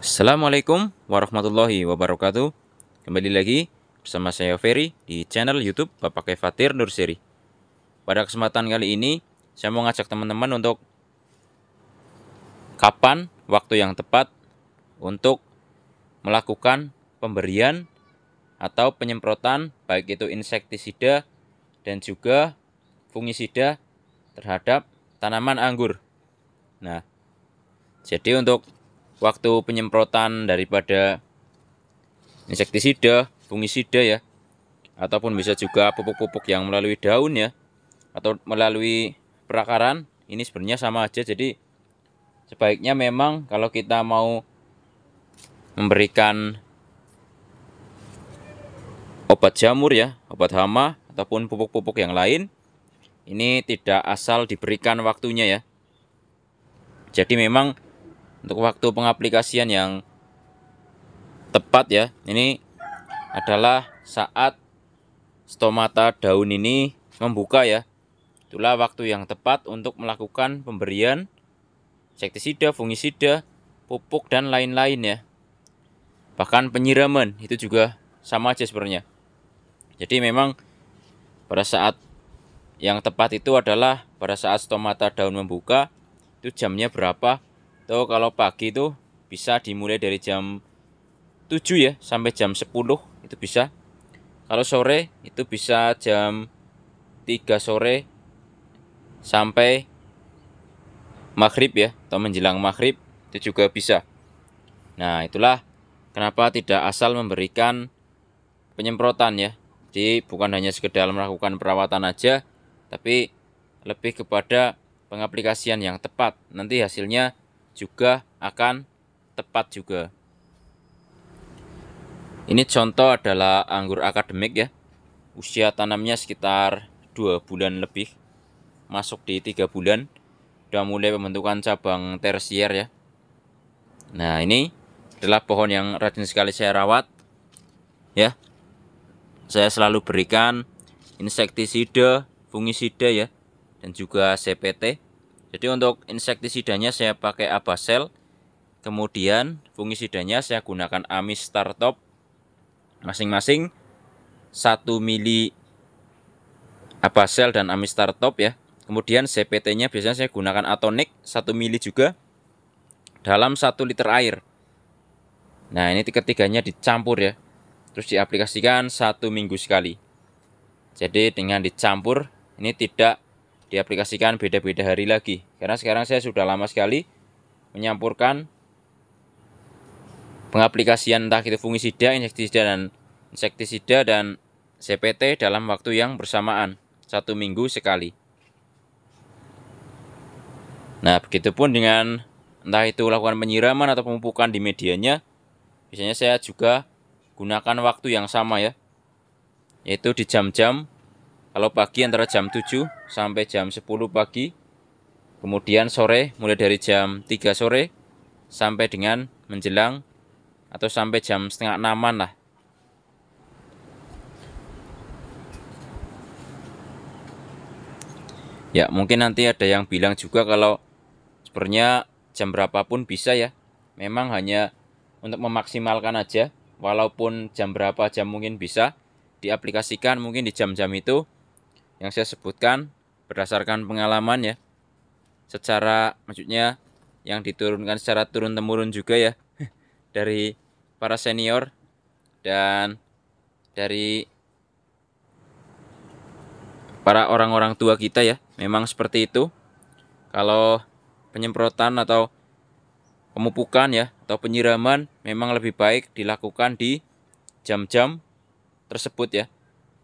Assalamualaikum warahmatullahi wabarakatuh. Kembali lagi bersama saya Ferry di channel YouTube Bapak Kefatir Nurseri. Pada kesempatan kali ini saya mau ngajak teman-teman untuk kapan waktu yang tepat untuk melakukan pemberian atau penyemprotan baik itu insektisida dan juga fungisida terhadap tanaman anggur. Nah, jadi untuk waktu penyemprotan daripada insektisida, fungisida ya, ataupun bisa juga pupuk-pupuk yang melalui daun ya, atau melalui perakaran, ini sebenarnya sama aja. Jadi sebaiknya memang kalau kita mau memberikan obat jamur ya, obat hama ataupun pupuk-pupuk yang lain, ini tidak asal diberikan waktunya ya. Jadi memang untuk waktu pengaplikasian yang tepat ya, ini adalah saat stomata daun ini membuka ya. Itulah waktu yang tepat untuk melakukan pemberian insektisida, fungisida, pupuk dan lain-lain ya. Bahkan penyiraman itu juga sama aja sebenarnya. Jadi memang pada saat yang tepat itu adalah pada saat stomata daun membuka. Itu jamnya berapa? Tuh kalau pagi itu bisa dimulai dari jam 7 ya sampai jam 10 itu bisa. Kalau sore itu bisa jam 3 sore sampai maghrib ya, atau menjelang maghrib itu juga bisa. Nah, itulah kenapa tidak asal memberikan penyemprotan ya. Jadi bukan hanya sekedar melakukan perawatan aja, tapi lebih kepada pengaplikasian yang tepat. Nanti hasilnya juga akan tepat juga. Ini contoh adalah anggur akademik ya. Usia tanamnya sekitar 2 bulan lebih. Masuk di 3 bulan. Sudah mulai pembentukan cabang tersier ya. Nah, ini adalah pohon yang rajin sekali saya rawat. Ya. Saya selalu berikan insektisida, fungisida ya, dan juga CPT. Jadi untuk insektisidanya saya pakai Abasel, kemudian fungisidanya saya gunakan Amis Startop, masing-masing 1 mili Abasel dan Amis Startop ya. Kemudian CPT-nya biasanya saya gunakan Atonik 1 mili juga dalam 1 liter air. Nah, ini ketiganya dicampur ya, terus diaplikasikan 1 minggu sekali. Jadi dengan dicampur ini tidak diaplikasikan beda-beda hari lagi, karena sekarang saya sudah lama sekali menyampurkan pengaplikasian entah itu fungisida, insektisida dan CPT dalam waktu yang bersamaan 1 minggu sekali. Nah, begitupun dengan entah itu lakukan penyiraman atau pemupukan di medianya, biasanya saya juga gunakan waktu yang sama ya, yaitu di jam-jam, kalau pagi antara jam 7 sampai jam 10 pagi, kemudian sore mulai dari jam 3 sore sampai dengan menjelang atau sampai jam setengah 6-an lah. Ya, mungkin nanti ada yang bilang juga kalau sebenarnya jam berapapun bisa ya. Memang hanya untuk memaksimalkan aja, walaupun jam berapa jam mungkin bisa diaplikasikan mungkin di jam-jam itu yang saya sebutkan berdasarkan pengalaman ya. Maksudnya yang diturunkan secara turun-temurun juga ya dari para senior dan dari para orang-orang tua kita ya. Memang seperti itu. Kalau penyemprotan atau pemupukan ya atau penyiraman memang lebih baik dilakukan di jam-jam tersebut ya,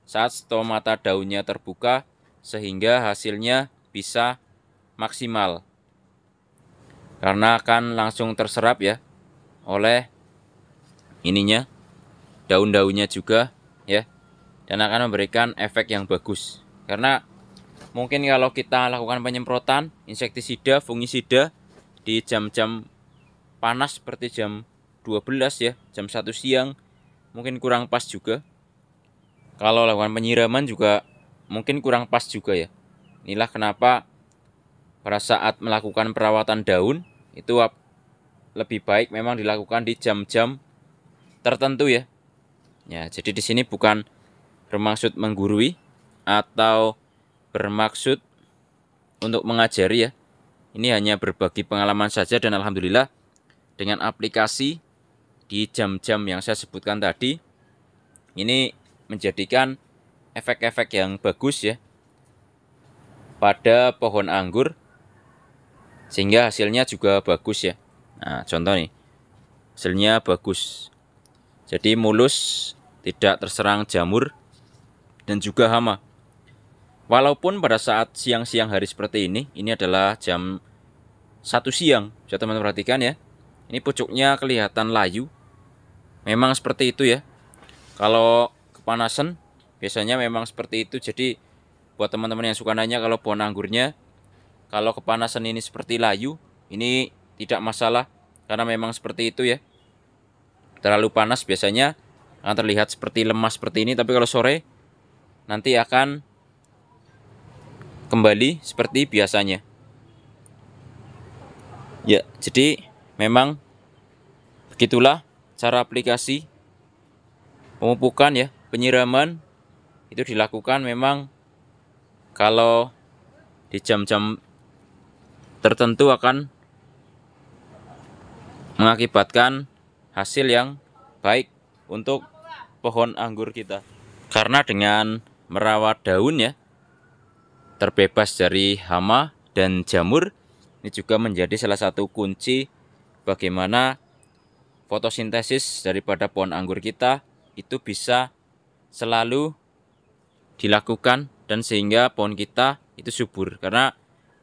saat stomata daunnya terbuka sehingga hasilnya bisa maksimal, karena akan langsung terserap ya oleh ininya, daun-daunnya juga ya, dan akan memberikan efek yang bagus. Karena mungkin kalau kita lakukan penyemprotan insektisida, fungisida di jam-jam panas seperti jam 12 ya, jam 1 siang, mungkin kurang pas juga. Kalau lakukan penyiraman juga mungkin kurang pas juga ya. Inilah kenapa pada saat melakukan perawatan daun itu lebih baik memang dilakukan di jam-jam tertentu ya. Ya, jadi di sini bukan bermaksud menggurui atau bermaksud untuk mengajari ya. Ini hanya berbagi pengalaman saja dan alhamdulillah dengan aplikasi di jam-jam yang saya sebutkan tadi ini menjadikan efek-efek yang bagus ya pada pohon anggur sehingga hasilnya juga bagus ya. Nah, contoh nih. Hasilnya bagus. Jadi mulus, tidak terserang jamur dan juga hama. Walaupun pada saat siang-siang hari seperti ini adalah jam 1 siang. Bisa teman-teman perhatikan ya. Ini pucuknya kelihatan layu. Memang seperti itu ya. Kalau kepanasan biasanya memang seperti itu. Jadi buat teman-teman yang suka nanya kalau pohon anggurnya kalau kepanasan ini seperti layu, ini tidak masalah karena memang seperti itu ya. Terlalu panas biasanya akan terlihat seperti lemas seperti ini, tapi kalau sore nanti akan kembali seperti biasanya. Ya, jadi memang begitulah cara aplikasi pemupukan ya, penyiraman itu dilakukan memang kalau di jam-jam tertentu akan mengakibatkan hasil yang baik untuk pohon anggur kita. Karena dengan merawat daun ya, terbebas dari hama dan jamur, ini juga menjadi salah satu kunci bagaimana fotosintesis daripada pohon anggur kita itu bisa selalu dilakukan dan sehingga pohon kita itu subur. Karena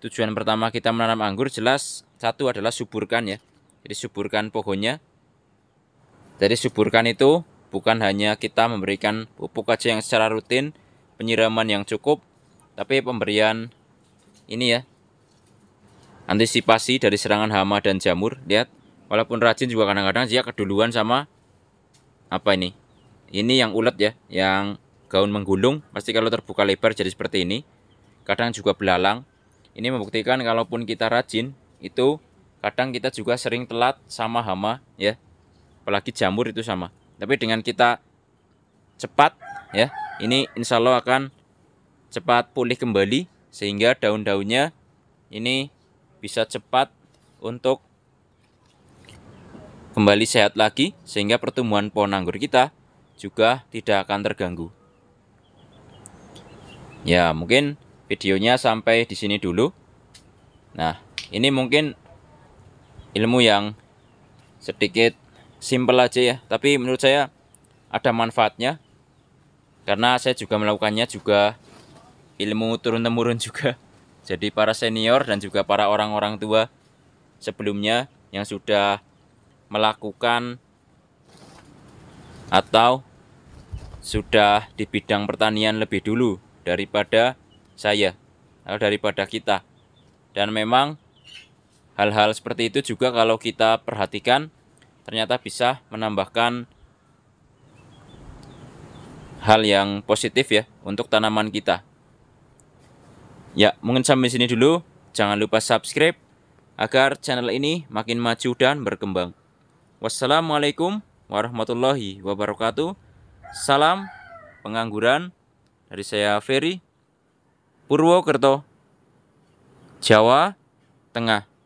tujuan pertama kita menanam anggur jelas satu adalah suburkan ya. Jadi suburkan pohonnya. Jadi suburkan itu bukan hanya kita memberikan pupuk aja yang secara rutin, penyiraman yang cukup, tapi pemberian ini ya, antisipasi dari serangan hama dan jamur. Lihat, walaupun rajin juga kadang-kadang dia keduluan sama apa ini. Ini yang ulet ya, yang gaun menggulung, pasti kalau terbuka lebar jadi seperti ini. Kadang juga belalang. Ini membuktikan kalaupun kita rajin, itu kadang kita juga sering telat sama hama ya. Apalagi jamur itu sama. Tapi dengan kita cepat ya, ini insya Allah akan cepat pulih kembali sehingga daun-daunnya ini bisa cepat untuk kembali sehat lagi sehingga pertumbuhan pohon anggur kita juga tidak akan terganggu. Ya, mungkin videonya sampai di sini dulu. Nah, ini mungkin ilmu yang sedikit simpel aja ya, tapi menurut saya ada manfaatnya karena saya juga melakukannya juga ilmu turun-temurun juga. Jadi para senior dan juga para orang-orang tua sebelumnya yang sudah melakukan atau sudah di bidang pertanian lebih dulu daripada saya atau daripada kita. Dan memang hal-hal seperti itu juga kalau kita perhatikan ternyata bisa menambahkan hal yang positif ya untuk tanaman kita. Ya, mungkin sampai sini dulu. Jangan lupa subscribe agar channel ini makin maju dan berkembang. Wassalamualaikum warahmatullahi wabarakatuh. Salam pengangguran dari saya Ferry, Purwokerto, Jawa Tengah.